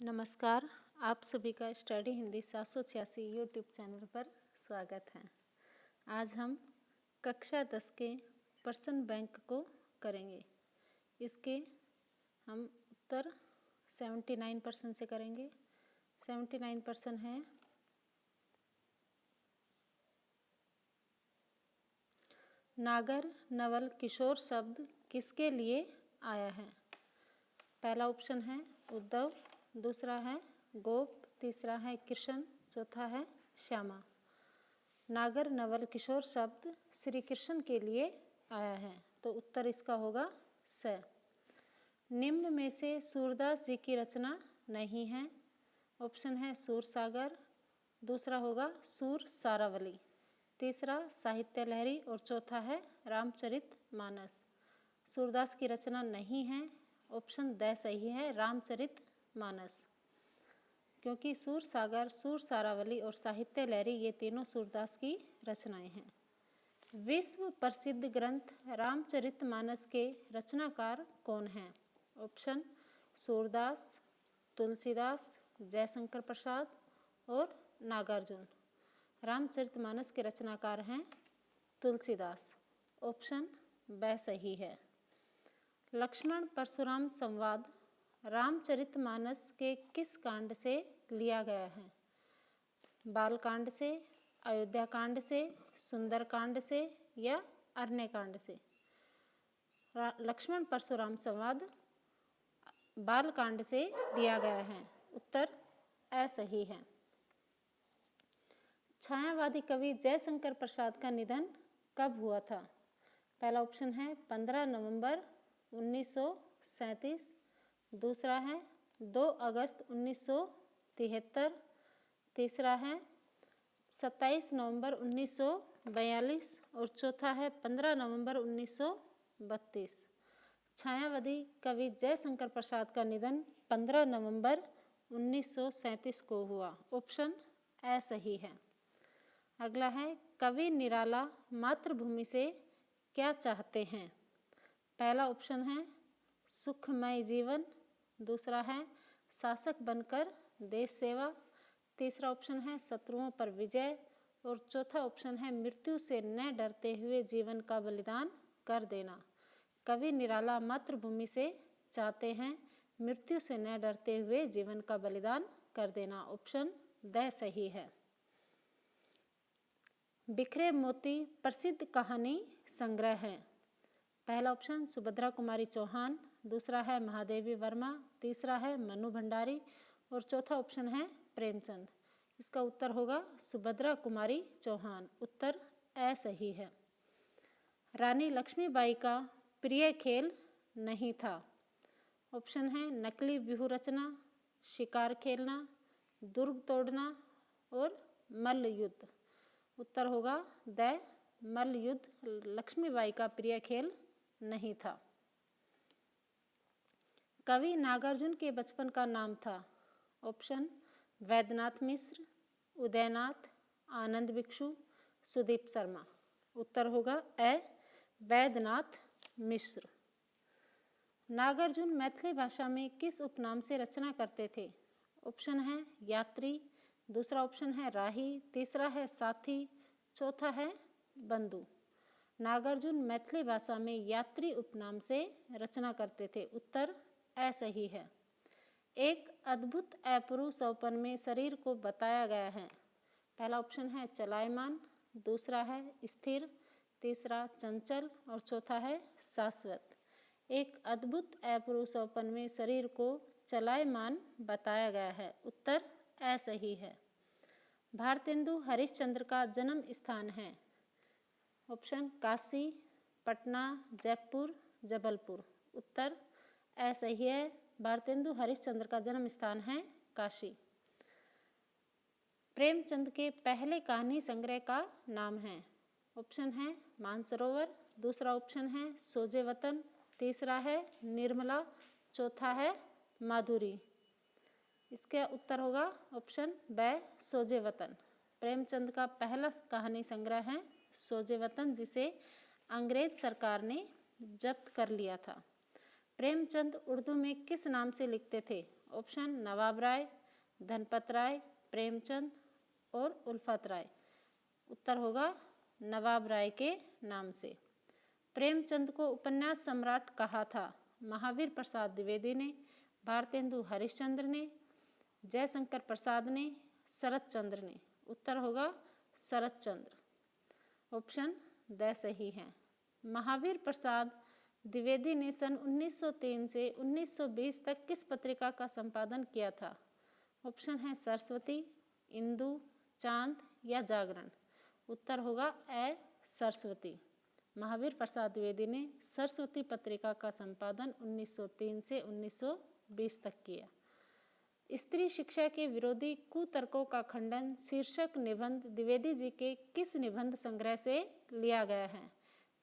नमस्कार, आप सभी का स्टडी हिंदी 786 यूट्यूब चैनल पर स्वागत है। आज हम कक्षा 10 के प्रश्न बैंक को करेंगे। इसके हम उत्तर 79% से करेंगे। 79% है नागर नवल किशोर शब्द किसके लिए आया है। पहला ऑप्शन है उद्धव, दूसरा है गोप, तीसरा है कृष्ण, चौथा है श्यामा। नागर नवल किशोर शब्द श्री कृष्ण के लिए आया है, तो उत्तर इसका होगा स। निम्न में से सूरदास जी की रचना नहीं है। ऑप्शन है सूरसागर, दूसरा होगा सूर सारावली, तीसरा साहित्य लहरी और चौथा है रामचरितमानस। सूरदास की रचना नहीं है, ऑप्शन द सही है, रामचरितमानस, क्योंकि सूर सागर, सूर सारावली और साहित्य लहरी ये तीनों सूरदास की रचनाएं हैं। विश्व प्रसिद्ध ग्रंथ रामचरितमानस के रचनाकार कौन हैं। ऑप्शन सूरदास, तुलसीदास, जयशंकर प्रसाद और नागार्जुन। रामचरितमानस के रचनाकार हैं तुलसीदास, ऑप्शन ब सही है। लक्ष्मण परशुराम संवाद रामचरितमानस के किस कांड से लिया गया है। बालकांड से, अयोध्या कांड से, सुंदर कांड से या अरण्य कांड से। लक्ष्मण परशुराम संवाद बालकांड से दिया गया है, उत्तर अ सही है। छायावादी कवि जयशंकर प्रसाद का निधन कब हुआ था। पहला ऑप्शन है 15 नवंबर 1937, दूसरा है 2 अगस्त 1973, तीसरा है 27 नवंबर 1942 और चौथा है 15 नवंबर 1932। छायावादी कवि जयशंकर प्रसाद का निधन 15 नवंबर 1937 को हुआ, ऑप्शन ए सही है। अगला है कवि निराला मातृभूमि से क्या चाहते हैं। पहला ऑप्शन है सुखमय जीवन, दूसरा है शासक बनकर देश सेवा, तीसरा ऑप्शन है शत्रुओं पर विजय और चौथा ऑप्शन है मृत्यु से न डरते हुए जीवन का बलिदान कर देना। कवि निराला मातृभूमि से चाहते हैं मृत्यु से न डरते हुए जीवन का बलिदान कर देना, ऑप्शन द सही है। बिखरे मोती प्रसिद्ध कहानी संग्रह है। पहला ऑप्शन सुभद्रा कुमारी चौहान, दूसरा है महादेवी वर्मा, तीसरा है मनु भंडारी और चौथा ऑप्शन है प्रेमचंद। इसका उत्तर होगा सुभद्रा कुमारी चौहान, उत्तर ए सही है। रानी लक्ष्मीबाई का प्रिय खेल नहीं था। ऑप्शन है नकली व्यूह रचना, शिकार खेलना, दुर्ग तोड़ना और मल्ल युद्ध। उत्तर होगा द मल्ल युद्ध लक्ष्मीबाई का प्रिय खेल नहीं था। कवि नागार्जुन के बचपन का नाम था। ऑप्शन वैद्यनाथ मिश्र, उदयनाथ, आनंद भिक्षु, सुदीप शर्मा। उत्तर होगा ए वैद्यनाथ मिश्र। नागार्जुन मैथिली भाषा में किस उपनाम से रचना करते थे। ऑप्शन है यात्री, दूसरा ऑप्शन है राही, तीसरा है साथी, चौथा है बंधु। नागार्जुन मैथिली भाषा में यात्री उपनाम से रचना करते थे, उत्तर ए सही है। एक अद्भुत अपरूपौपन में शरीर को बताया गया है। पहला ऑप्शन है चलायमान, दूसरा है स्थिर, तीसरा चंचल और चौथा है शाश्वत। एक अद्भुत अपरूपौपन में शरीर को चलायमान बताया गया है, उत्तर ए सही है। भारतेंदु हरिश्चंद्र का जन्म स्थान है। ऑप्शन काशी, पटना, जयपुर, जबलपुर। उत्तर ए सही है, भारतेंदु हरिश्चंद्र का जन्म स्थान है काशी। प्रेमचंद के पहले कहानी संग्रह का नाम है। ऑप्शन है मानसरोवर, दूसरा ऑप्शन है सोजे वतन, तीसरा है निर्मला, चौथा है माधुरी। इसका उत्तर होगा ऑप्शन ब सोजे वतन। प्रेमचंद का पहला कहानी संग्रह है सोजे वतन, जिसे अंग्रेज सरकार ने जब्त कर लिया था। प्रेमचंद उर्दू में किस नाम से लिखते थे? ऑप्शन नवाब राय, धनपत राय, प्रेमचंद और उल्फत राय। उत्तर होगा नवाब राय के नाम से। प्रेमचंद को उपन्यास सम्राट कहा था? महावीर प्रसाद द्विवेदी ने, भारतेंदु हरिश्चंद्र ने, जयशंकर प्रसाद ने, शरत चंद्र ने। उत्तर होगा शरत चंद्र। ऑप्शन द सही है। महावीर प्रसाद द्विवेदी ने सन 1903 से 1920 तक किस पत्रिका का संपादन किया था? ऑप्शन है सरस्वती, इंदु, चांद या जागरण। उत्तर होगा ए सरस्वती। महावीर प्रसाद द्विवेदी ने सरस्वती पत्रिका का संपादन 1903 से 1920 तक किया। स्त्री शिक्षा के विरोधी कुतर्कों का खंडन शीर्षक निबंध द्विवेदी जी के किस निबंध संग्रह से लिया गया है?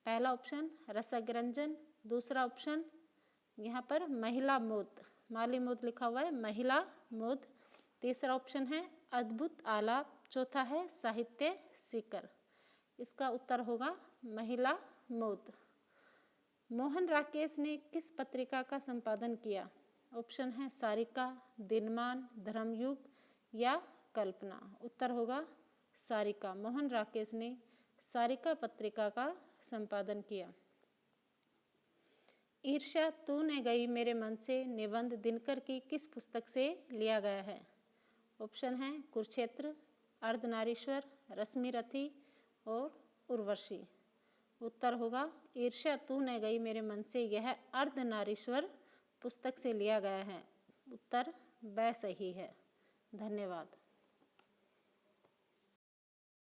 पहला ऑप्शन रसग्रंजन, दूसरा ऑप्शन यहाँ पर महिला मोद, माली मोद लिखा हुआ है, महिला मोद। तीसरा ऑप्शन है अद्भुत आलाप, चौथा है साहित्य सीकर। इसका उत्तर होगा महिला मोद। मोहन राकेश ने किस पत्रिका का संपादन किया? ऑप्शन है सारिका, दिनमान, धर्मयुग या कल्पना। उत्तर होगा सारिका। मोहन राकेश ने सारिका पत्रिका का संपादन किया। ईर्ष्या तूने गई मेरे मन से निबंध दिनकर की किस पुस्तक से लिया गया है? ऑप्शन है कुरुक्षेत्र, अर्धनारीश्वर, रश्मिरथी और उर्वशी। उत्तर होगा ईर्ष्या तूने गई मेरे मन से, यह अर्धनारीश्वर पुस्तक से लिया गया है। उत्तर ब सही है। धन्यवाद।